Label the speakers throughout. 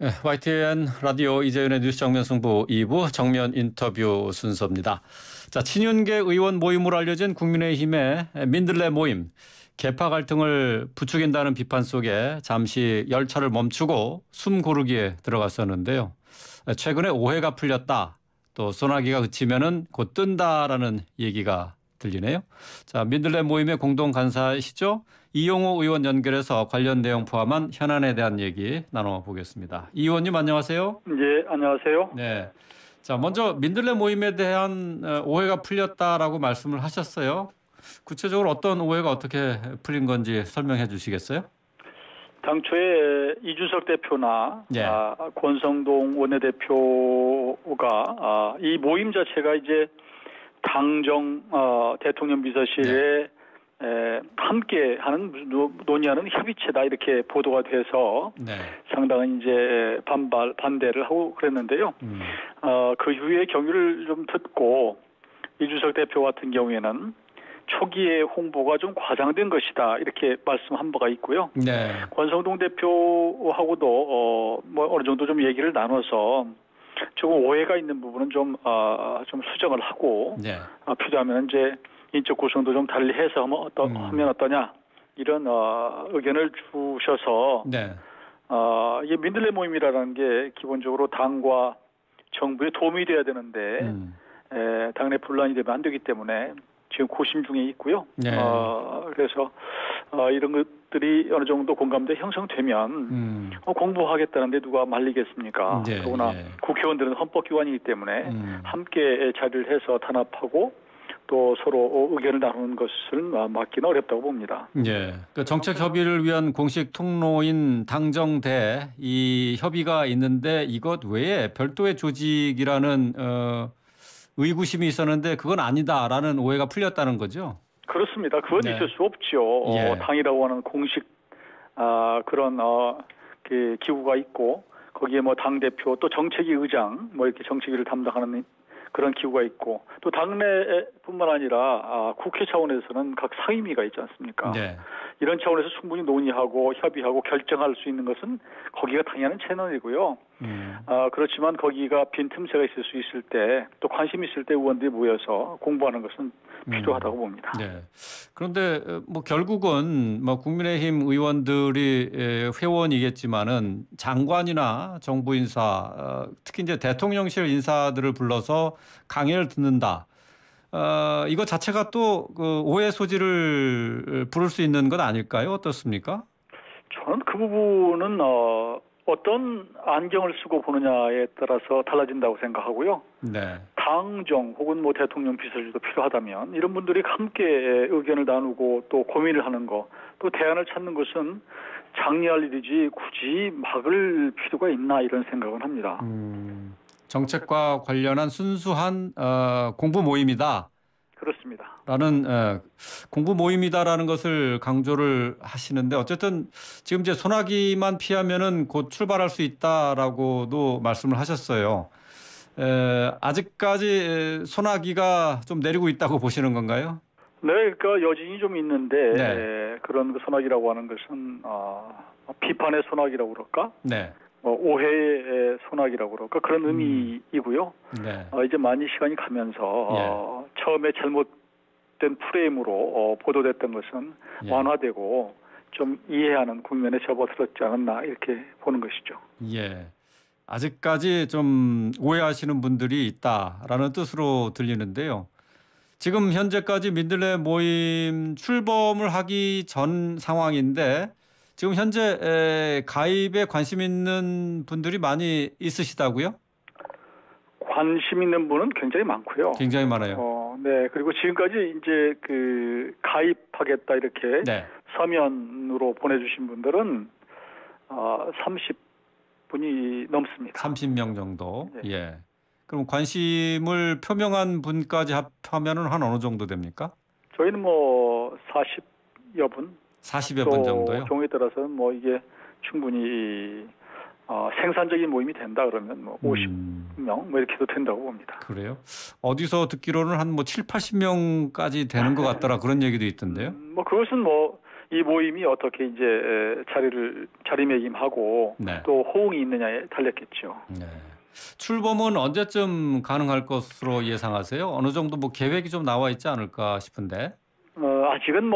Speaker 1: 네, YTN 라디오 이재윤의 뉴스 정면 승부 2부 정면 인터뷰 순서입니다. 자, 친윤계 의원 모임으로 알려진 국민의힘의 민들레 모임. 계파 갈등을 부추긴다는 비판 속에 잠시 열차를 멈추고 숨 고르기에 들어갔었는데요. 최근에 오해가 풀렸다. 또 소나기가 그치면은 곧 뜬다라는 얘기가 들리네요. 자, 민들레 모임의 공동 간사이시죠? 이용호 의원 연결해서 관련 내용 포함한 현안에 대한 얘기 나눠보겠습니다. 이 의원님 안녕하세요.
Speaker 2: 네, 안녕하세요.
Speaker 1: 네. 자, 먼저 민들레 모임에 대한 오해가 풀렸다라고 말씀을 하셨어요. 구체적으로 어떤 오해가 어떻게 풀린 건지 설명해 주시겠어요?
Speaker 2: 당초에 이준석 대표나
Speaker 1: 네.
Speaker 2: 권성동 원내대표가 이 모임 자체가 이제 당정 대통령 비서실에 함께하는 논의하는 협의체다 이렇게 보도가 돼서 상당한 이제 반대를 하고 그랬는데요. 그 후에 경위를 좀 듣고 이준석 대표 같은 경우에는 초기에 홍보가 좀 과장된 것이다 이렇게 말씀한 바가 있고요.
Speaker 1: 네.
Speaker 2: 권성동 대표하고도 뭐 어느 정도 좀 얘기를 나눠서 조금 오해가 있는 부분은 좀 수정을 하고 필요하면 이제 인적 구성도 좀 달리해서 하면 어떠냐 이런 의견을 주셔서 이게 민들레 모임이라는 게 기본적으로 당과 정부에 도움이 돼야 되는데 당내 분란이 되면 안 되기 때문에 지금 고심 중에 있고요. 그래서 이런 것들이 어느 정도 공감대 형성되면 공부하겠다는데 누가 말리겠습니까? 더구나 국회의원들은 헌법기관이기 때문에 함께 자리를 해서 탄압하고 또 서로 의견을 나누는 것을 막기는 어렵다고 봅니다.
Speaker 1: 예. 그 정책 협의를 위한 공식 통로인 당정대 이 협의가 있는데 이것 외에 별도의 조직이라는 의구심이 있었는데 그건 아니다라는 오해가 풀렸다는 거죠?
Speaker 2: 그렇습니다. 그건 있을 수 없죠. 당이라고 하는 공식 그런 그 기구가 있고 거기에 뭐 당 대표 또 정책위 의장 뭐 이렇게 정책위를 담당하는 그런 기구가 있고 또 당내뿐만 아니라 국회 차원에서는 각 상임위가 있지 않습니까? 이런 차원에서 충분히 논의하고 협의하고 결정할 수 있는 것은 거기가 당연한 채널이고요. 그렇지만 거기가 빈틈새가 있을 수 있을 때 또 관심 있을 때 의원들이 모여서 공부하는 것은 필요하다고 봅니다.
Speaker 1: 그런데 뭐 결국은 뭐 국민의힘 의원들이 회원이겠지만은 장관이나 정부 인사, 특히 이제 대통령실 인사들을 불러서 강연을 듣는다. 이거 자체가 또 그 오해 소지를 부를 수 있는 건 아닐까요? 어떻습니까?
Speaker 2: 저는 그 부분은 어떤 안경을 쓰고 보느냐에 따라서 달라진다고 생각하고요. 당정 혹은 뭐 대통령 비서실도 필요하다면 이런 분들이 함께 의견을 나누고 또 고민을 하는 거, 또 대안을 찾는 것은 장려할 일이지 굳이 막을 필요가 있나 이런 생각은 합니다.
Speaker 1: 정책과 관련한 순수한 공부 모임이다.
Speaker 2: 그렇습니다.
Speaker 1: 라는 공부 모임이다라는 것을 강조를 하시는데 어쨌든 지금 이제 소나기만 피하면은 곧 출발할 수 있다라고도 말씀을 하셨어요. 아직까지 소나기가 좀 내리고 있다고 보시는 건가요?
Speaker 2: 네, 그러니까 여진이 좀 있는데 그런 그 소나기라고 하는 것은 비판의 소나기라고 그럴까? 오해의 소나기라고 그럴까? 그런 의미이고요. 이제 많이 시간이 가면서 처음에 잘못된 프레임으로 보도됐던 것은 완화되고 좀 이해하는 국면에 접어들었지 않았나 이렇게 보는 것이죠.
Speaker 1: 아직까지 좀 오해하시는 분들이 있다라는 뜻으로 들리는데요. 지금 현재까지 민들레 모임 출범을 하기 전 상황인데 지금 현재 가입에 관심 있는 분들이 많이 있으시다고요?
Speaker 2: 관심 있는 분은 굉장히 많고요.
Speaker 1: 굉장히 많아요.
Speaker 2: 그리고 지금까지 이제 그 가입하겠다 이렇게 서면으로 보내주신 분들은 30분이 넘습니다.
Speaker 1: 30명 정도. 그럼 관심을 표명한 분까지 합하면은 한 어느 정도 됩니까?
Speaker 2: 저희는 뭐 40여 분.
Speaker 1: 40여 분 정도요?
Speaker 2: 경우에 따라서는 뭐 이게 충분히 생산적인 모임이 된다 그러면 뭐 50명 뭐 이렇게 해도 된다고 봅니다.
Speaker 1: 그래요? 어디서 듣기로는 한 뭐 7, 80명까지 되는 것 같더라 그런 얘기도 있던데요?
Speaker 2: 뭐 그것은 뭐 이 모임이 어떻게 이제 자리매김하고
Speaker 1: 네.
Speaker 2: 또 호응이 있느냐에 달렸겠죠.
Speaker 1: 네. 출범은 언제쯤 가능할 것으로 예상하세요? 어느 정도 뭐 계획이 좀 나와 있지 않을까 싶은데.
Speaker 2: 아직은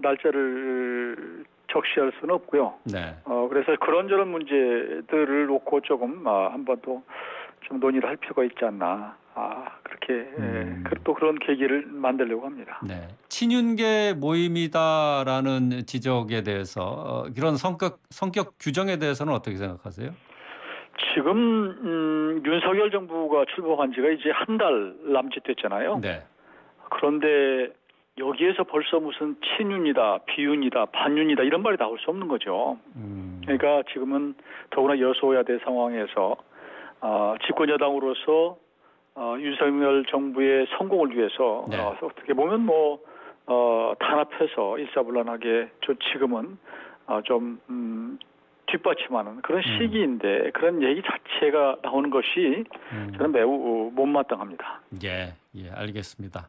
Speaker 2: 날짜를 적시할 수는 없고요.
Speaker 1: 네.
Speaker 2: 그래서 그런저런 문제들을 놓고 조금 한 번 더 좀 논의를 할 필요가 있지 않나. 그렇게 또 그런 계기를 만들려고 합니다.
Speaker 1: 네. 친윤계 모임이다라는 지적에 대해서 이런 성격 규정에 대해서는 어떻게 생각하세요?
Speaker 2: 지금 윤석열 정부가 출범한 지가 이제 한 달 남짓 됐잖아요.
Speaker 1: 네.
Speaker 2: 그런데 여기에서 벌써 무슨 친윤이다, 비윤이다, 반윤이다 이런 말이 나올 수 없는 거죠. 그러니까 지금은 더구나 여소야대 상황에서 집권 여당으로서 윤석열 정부의 성공을 위해서
Speaker 1: 네.
Speaker 2: 어떻게 보면 단합해서 일사불란하게 지금은 좀 뒷받침하는 그런 시기인데 그런 얘기 자체가 나오는 것이 저는 매우 못마땅합니다.
Speaker 1: 예, 알겠습니다.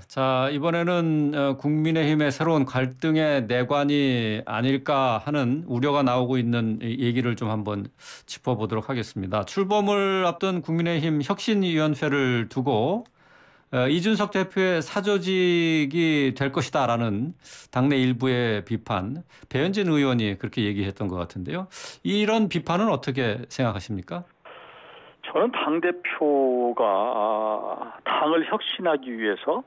Speaker 1: 자, 이번에는 국민의힘의 새로운 갈등의 내관이 아닐까 하는 우려가 나오고 있는 얘기를 좀 한번 짚어보도록 하겠습니다. 출범을 앞둔 국민의힘 혁신위원회를 두고 이준석 대표의 사조직이 될 것이다라는 당내 일부의 비판, 배현진 의원이 그렇게 얘기했던 것 같은데요. 이런 비판은 어떻게 생각하십니까?
Speaker 2: 저는 당대표가 당을 혁신하기 위해서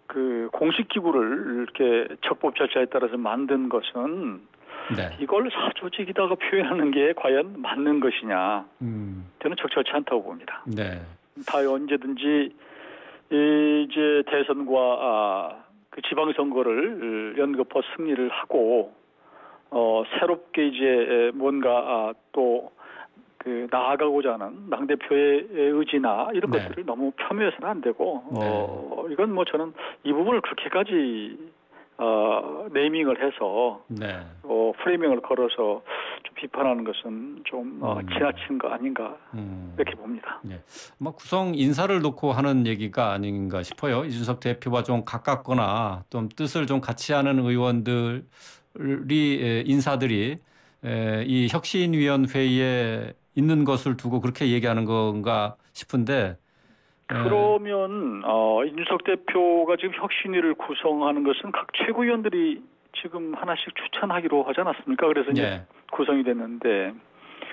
Speaker 2: 그 공식 기구를 이렇게 적법 절차에 따라서 만든 것은
Speaker 1: 네.
Speaker 2: 이걸 사조직이다가 표현하는 게 과연 맞는 것이냐? 저는 적절치 않다고 봅니다.
Speaker 1: 네.
Speaker 2: 다 언제든지 이제 대선과 그 지방선거를 연거푸 승리를 하고 새롭게 이제 뭔가 또 그 나아가고자 하는 당대표의 의지나 이런
Speaker 1: 네.
Speaker 2: 것들을 너무 폄훼해서는 안 되고 이건 저는 이 부분을 그렇게까지 네이밍을 해서
Speaker 1: 네.
Speaker 2: 프레이밍을 걸어서 좀 비판하는 것은 좀 지나친 거 아닌가 이렇게 봅니다.
Speaker 1: 네. 구성 인사를 놓고 하는 얘기가 아닌가 싶어요. 이준석 대표와 좀 가깝거나 좀 뜻을 좀 같이 하는 의원들이 인사들이 이 혁신위원회에 있는 것을 두고 그렇게 얘기하는 건가 싶은데.
Speaker 2: 그러면 이준석 대표가 지금 혁신위를 구성하는 것은 각 최고위원들이 지금 하나씩 추천하기로 하지 않았습니까? 그래서 이제 구성이 됐는데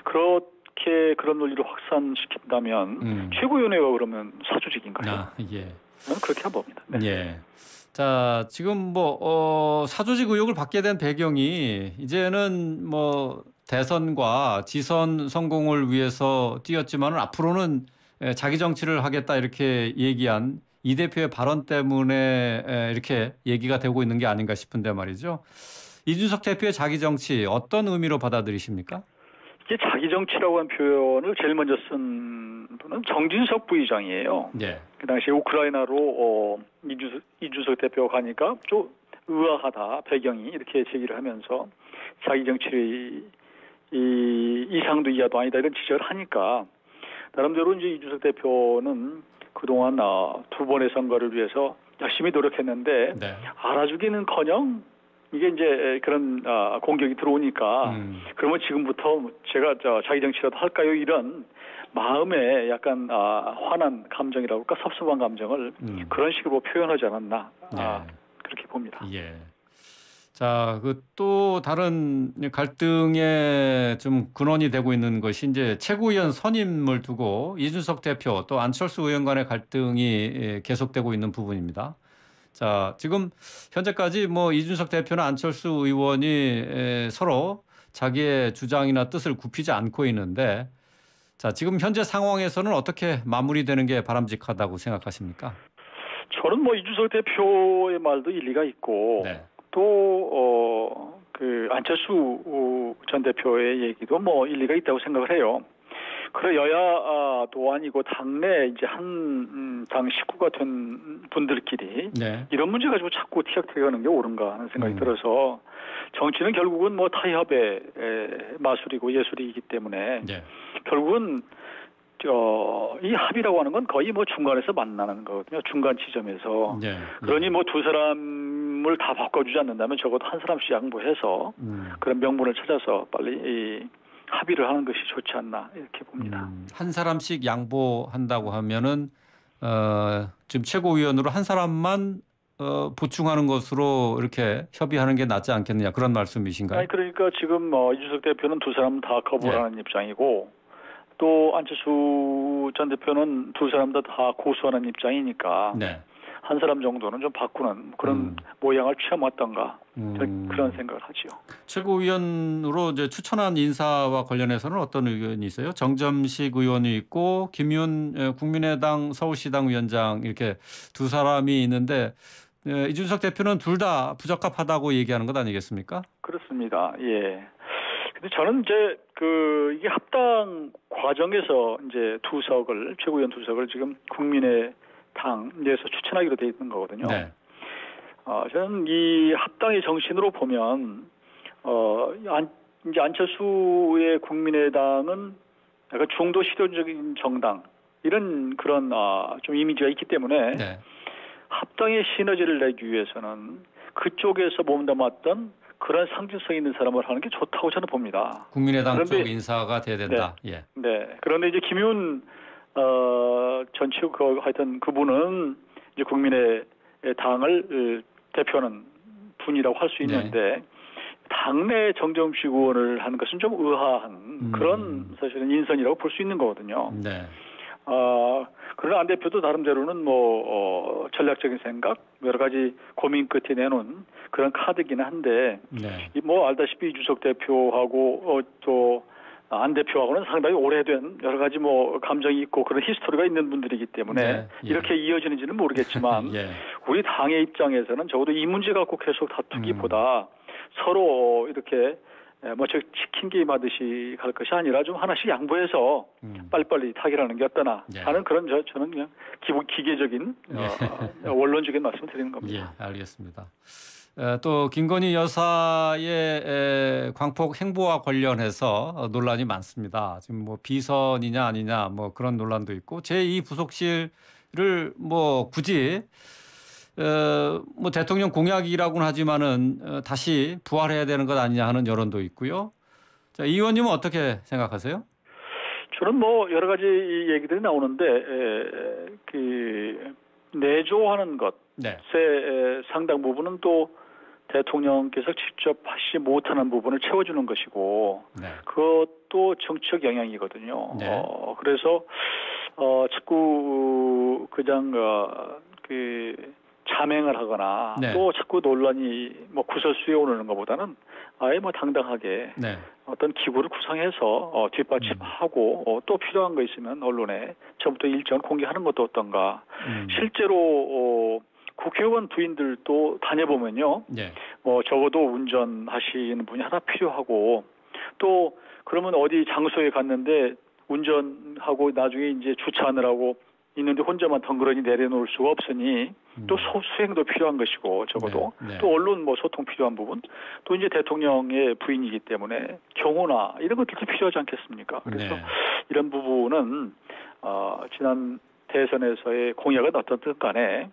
Speaker 2: 그렇게 그런 논리를 확산시킨다면 최고위원회가 그러면 사조직인가요? 저는 그렇게 안 봅니다. 네.
Speaker 1: 예. 자, 지금 사조직 의혹을 받게 된 배경이 이제는 대선과 지선 성공을 위해서 뛰었지만 앞으로는 자기 정치를 하겠다 이렇게 얘기한 이 대표의 발언 때문에 이렇게 얘기가 되고 있는 게 아닌가 싶은데 말이죠. 이준석 대표의 자기 정치 어떤 의미로 받아들이십니까?
Speaker 2: 이게 자기 정치라고 하는 표현을 제일 먼저 쓴 분은 정진석 부의장이에요.
Speaker 1: 네.
Speaker 2: 그 당시에 우크라이나로 이준석 대표가 가니까 좀 의아하다 배경이 이렇게 제기를 하면서 자기 정치 이상도 이하도 아니다 이런 지적을 하니까 나름대로 이제 이준석 대표는 그동안 두 번의 선거를 위해서 열심히 노력했는데 알아주기는커녕 이게 이제 그런 공격이 들어오니까 그러면 지금부터 제가 자기 정치라도 할까요? 이런 마음에 약간 화난 감정이라고 할까 섭섭한 감정을 그런 식으로 표현하지 않았나 그렇게 봅니다.
Speaker 1: 예. 자, 또 다른 갈등에 좀 근원이 되고 있는 것이 이제 최고위원 선임을 두고 이준석 대표 또 안철수 의원 간의 갈등이 계속되고 있는 부분입니다. 자, 지금 현재까지 이준석 대표나 안철수 의원이 서로 자기의 주장이나 뜻을 굽히지 않고 있는데, 자, 지금 현재 상황에서는 어떻게 마무리되는 게 바람직하다고 생각하십니까?
Speaker 2: 저는 이준석 대표의 말도 일리가 있고, 또 그 안철수 전 대표의 얘기도 일리가 있다고 생각을 해요. 그래 여야도 아니고 당내 이제 한 당 식구가 된 분들끼리 이런 문제 가지고 자꾸 티격태격하는 게 옳은가 하는 생각이 들어서 정치는 결국은 타협의 마술이고 예술이기 때문에 결국은 이 합의라고 하는 건 거의 중간에서 만나는 거거든요. 중간 지점에서. 그러니 두 사람의 모임을 다 바꿔주지 않는다면 적어도 한 사람씩 양보해서 그런 명분을 찾아서 빨리 합의를 하는 것이 좋지 않나 이렇게 봅니다.
Speaker 1: 한 사람씩 양보한다고 하면은 지금 최고위원으로 한 사람만 보충하는 것으로 이렇게 협의하는 게 낫지 않겠느냐 그런 말씀이신가요?
Speaker 2: 아니 그러니까 지금 이준석 대표는 두 사람 다 거부하는 입장이고 또 안철수 전 대표는 두 사람 다 고수하는 입장이니까
Speaker 1: 네.
Speaker 2: 한 사람 정도는 좀 바꾸는 그런 모양을 취해왔던가 그런 생각을 하지요.
Speaker 1: 최고위원으로 이제 추천한 인사와 관련해서는 어떤 의견이 있어요? 정점식 의원이 있고 김윤 국민의당 서울시당 위원장 이렇게 두 사람이 있는데 이준석 대표는 둘 다 부적합하다고 얘기하는 것 아니겠습니까?
Speaker 2: 그렇습니다. 예. 근데 저는 이제 이게 합당 과정에서 이제 최고위원 두 석을 지금 국민의당에서 추천하기로 돼 있는 거거든요. 네. 저는 이 합당의 정신으로 보면 이제 안철수의 국민의당은 약간 중도 실효적인 정당 이런 그런 좀 이미지가 있기 때문에 네. 합당의 시너지를 내기 위해서는 그쪽에서 몸담았던 그런 상징성 있는 사람을 하는 게 좋다고 저는 봅니다.
Speaker 1: 국민의당 쪽 인사가 돼야 된다.
Speaker 2: 네.
Speaker 1: 예.
Speaker 2: 네. 그런데 이제 김윤 전 하여튼 그분은 이제 국민의당을 대표하는 분이라고 할 수 있는데 네. 당내 정점식 의원을 하는 것은 좀 의아한 그런 사실은 인선이라고 볼 수 있는 거거든요. 네. 그러나 안 대표도 나름대로는 전략적인 생각 여러 가지 고민 끝에 내놓은 그런 카드긴 한데 네. 알다시피 이준석 대표하고 또 안 대표하고는 상당히 오래된 여러 가지 감정이 있고 그런 히스토리가 있는 분들이기 때문에 네. 예. 이렇게 이어지는지는 모르겠지만 예. 우리 당의 입장에서는 적어도 이 문제 갖고 계속 다투기보다 서로 이렇게 치킨 게임 하듯이 갈 것이 아니라 좀 하나씩 양보해서 빨리빨리 타결하는 게 어떠나 하는 그런 저는 그냥 기계적인 원론적인 말씀을 드리는 겁니다.
Speaker 1: 예, 알겠습니다. 또 김건희 여사의 광폭 행보와 관련해서 논란이 많습니다. 지금 비선이냐 아니냐 그런 논란도 있고 제2 부속실을 굳이 대통령 공약이라고는 하지만은 다시 부활해야 되는 것 아니냐 하는 여론도 있고요. 자, 이 의원님은 어떻게 생각하세요?
Speaker 2: 저는 여러 가지 얘기들이 나오는데 내조하는 것에 네. 상당 부분은 또 대통령께서 직접 하시지 못하는 부분을 채워주는 것이고 네. 그것도 정치적 영향이거든요. 네. 그래서 자꾸 그냥 자맹을 하거나 네. 또 자꾸 논란이 구설수에 오르는 것보다는 아예 당당하게 네. 어떤 기구를 구성해서 뒷받침하고 또 필요한 거 있으면 언론에 처음부터 일정 공개하는 것도 어떤가. 실제로 국회의원 부인들도 다녀보면요. 네. 적어도 운전하시는 분이 하나 필요하고 또 그러면 어디 장소에 갔는데 운전하고 나중에 이제 주차하느라고 있는데 혼자만 덩그러니 내려놓을 수가 없으니 또 수행도 필요한 것이고 적어도 네, 네. 또 언론 소통 필요한 부분 또 이제 대통령의 부인이기 때문에 경호나 이런 것들도 필요하지 않겠습니까? 그래서 네. 이런 부분은 지난 대선에서의 공약은 어떻든 간에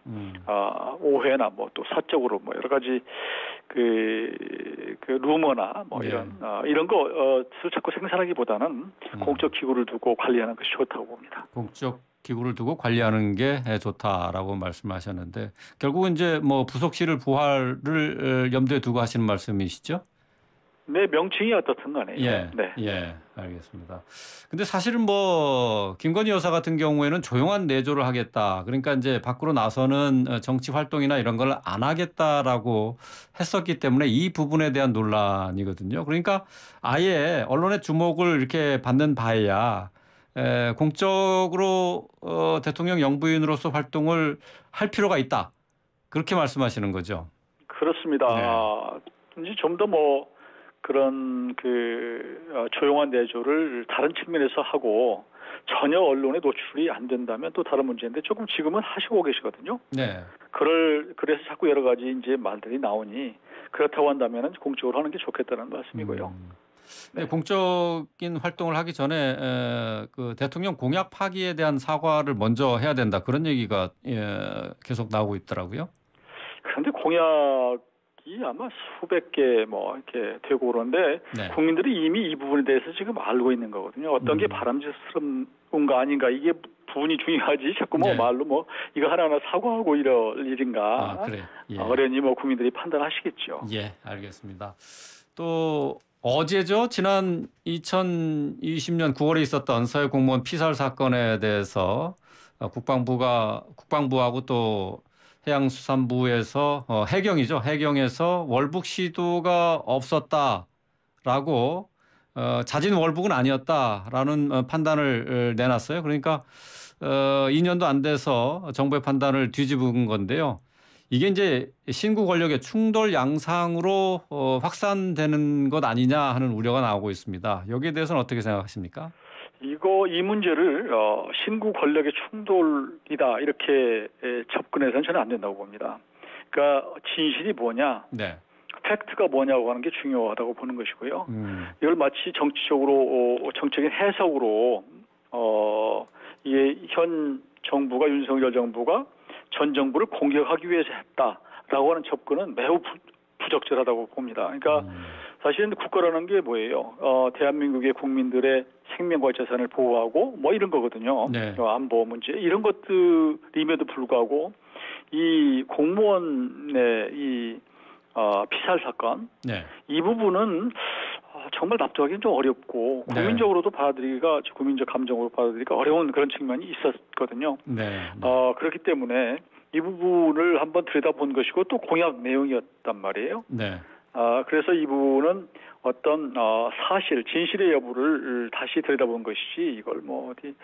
Speaker 2: 오해나 또 사적으로 여러 가지 그 루머나 네. 이런 것을 자꾸 생산하기보다는 공적 기구를 두고 관리하는 것이 좋다고 봅니다.
Speaker 1: 공적 기구를 두고 관리하는 게 좋다라고 말씀하셨는데 결국은 이제 부속실을 부활을 염두에 두고 하시는 말씀이시죠?
Speaker 2: 네, 명칭이 어떻든 간에.
Speaker 1: 예,
Speaker 2: 네.
Speaker 1: 예, 알겠습니다. 근데 사실은 김건희 여사 같은 경우에는 조용한 내조를 하겠다. 그러니까 이제 밖으로 나서는 정치 활동이나 이런 걸 안 하겠다라고 했었기 때문에 이 부분에 대한 논란이거든요. 그러니까 아예 언론의 주목을 이렇게 받는 바에야 공적으로 대통령 영부인으로서 활동을 할 필요가 있다. 그렇게 말씀하시는 거죠.
Speaker 2: 그렇습니다. 네. 이제 좀 더 그런 조용한 내조를 다른 측면에서 하고 전혀 언론에 노출이 안 된다면 또 다른 문제인데 조금 지금은 하시고 계시거든요. 네. 그래서 자꾸 여러 가지 이제 말들이 나오니 그렇다고 한다면 공적으로 하는 게 좋겠다는 말씀이고요.
Speaker 1: 네. 공적인 활동을 하기 전에 대통령 공약 파기에 대한 사과를 먼저 해야 된다. 그런 얘기가 계속 나오고 있더라고요.
Speaker 2: 그런데 공약이 아마 수백 개 뭐 이렇게 되고 그런데
Speaker 1: 네.
Speaker 2: 국민들이 이미 이 부분에 대해서 지금 알고 있는 거거든요. 어떤 게 바람직스러운가 아닌가 이게 부분이 중요하지. 자꾸 뭐
Speaker 1: 네.
Speaker 2: 말로 뭐 이거 하나하나 사과하고 이럴 일인가.
Speaker 1: 그래. 예.
Speaker 2: 어련히 뭐 국민들이 판단하시겠죠.
Speaker 1: 예, 알겠습니다. 또 어제죠. 지난 2020년 9월에 있었던 서해 공무원 피살 사건에 대해서 국방부하고 또 해양수산부에서 해경이죠. 해경에서 월북 시도가 없었다라고 자진 월북은 아니었다라는 판단을 내놨어요. 그러니까 2년도 안 돼서 정부의 판단을 뒤집은 건데요. 이게 이제 신구 권력의 충돌 양상으로 확산되는 것 아니냐 하는 우려가 나오고 있습니다. 여기에 대해서는 어떻게 생각하십니까?
Speaker 2: 이 문제를 신구 권력의 충돌이다 이렇게 접근해서는 저는 안 된다고 봅니다. 그러니까 진실이 뭐냐,
Speaker 1: 네.
Speaker 2: 팩트가 뭐냐고 하는 게 중요하다고 보는 것이고요. 이걸 마치 정치적으로 정적인 해석으로 이게 현 정부가 윤석열 정부가 전 정부를 공격하기 위해서 했다라고 하는 접근은 매우 부적절하다고 봅니다. 그러니까 사실은 국가라는 게 뭐예요? 대한민국의 국민들의 생명과 재산을 보호하고 뭐 이런 거거든요.
Speaker 1: 네.
Speaker 2: 안보 문제 이런 것들임에도 불구하고 이 공무원의 이 피살 사건
Speaker 1: 네.
Speaker 2: 이 부분은 정말 납득하기는 좀 어렵고 국민적으로도 받아들이기가 국민적 감정으로 받아들이기가 어려운 그런 측면이 있었거든요.
Speaker 1: 네.
Speaker 2: 그렇기 때문에 이 부분을 한번 들여다본 것이고 또 공약 내용이었단 말이에요.
Speaker 1: 네.
Speaker 2: 그래서 이 부분은 어떤 사실, 진실의 여부를 다시 들여다본 것이지 이걸 뭐 어디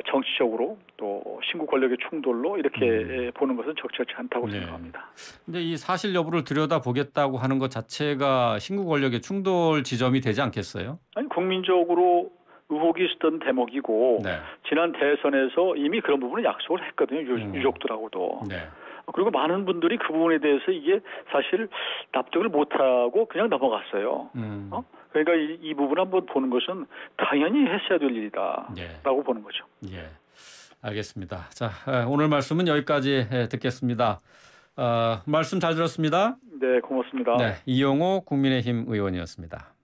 Speaker 2: 정치적으로 또 신구 권력의 충돌로 이렇게 보는 것은 적절치 않다고 생각합니다.
Speaker 1: 근데 이 사실 여부를 들여다보겠다고 하는 것 자체가 신구 권력의 충돌 지점이 되지 않겠어요?
Speaker 2: 아니 국민적으로 의혹이 있었던 대목이고
Speaker 1: 네.
Speaker 2: 지난 대선에서 이미 그런 부분을 약속을 했거든요. 유족들하고도.
Speaker 1: 네.
Speaker 2: 그리고 많은 분들이 그 부분에 대해서 이게 사실 납득을 못하고 그냥 넘어갔어요. 그러니까 이 부분 한번 보는 것은 당연히 했어야 될 일이다라고 보는 거죠.
Speaker 1: 예, 알겠습니다. 자, 오늘 말씀은 여기까지 듣겠습니다. 말씀 잘 들었습니다.
Speaker 2: 네, 고맙습니다.
Speaker 1: 네, 이용호 국민의힘 의원이었습니다.